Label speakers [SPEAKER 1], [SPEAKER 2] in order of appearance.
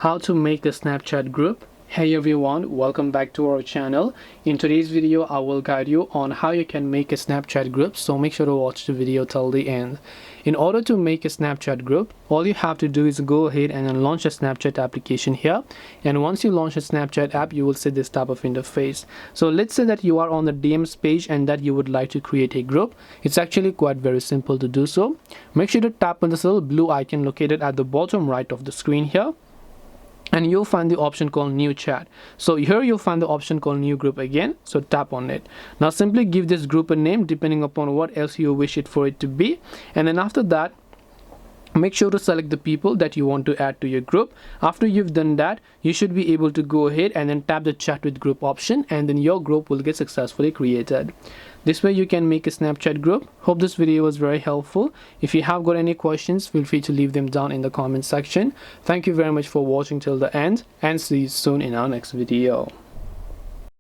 [SPEAKER 1] How to make a Snapchat group. Hey everyone, welcome back to our channel. In today's video I will guide you on how you can make a Snapchat group, so make sure to watch the video till the end. In order to make a Snapchat group, all you have to do is go ahead and then launch a Snapchat application here, and once you launch a Snapchat app you will see this type of interface. So let's say that you are on the DMs page and that you would like to create a group. It's actually quite very simple to do so. Make sure to tap on this little blue icon located at the bottom right of the screen here, and you'll find the option called new chat. So here you'll find the option called new group again, so tap on it. Now simply give this group a name depending upon what else you wish it for it to be, and then after that make sure to select the people that you want to add to your group. After you've done that, you should be able to go ahead and then tap the chat with group option, and then your group will get successfully created. This way you can make a Snapchat group. Hope this video was very helpful. If you have got any questions, feel free to leave them down in the comment section. Thank you very much for watching till the end, and see you soon in our next video.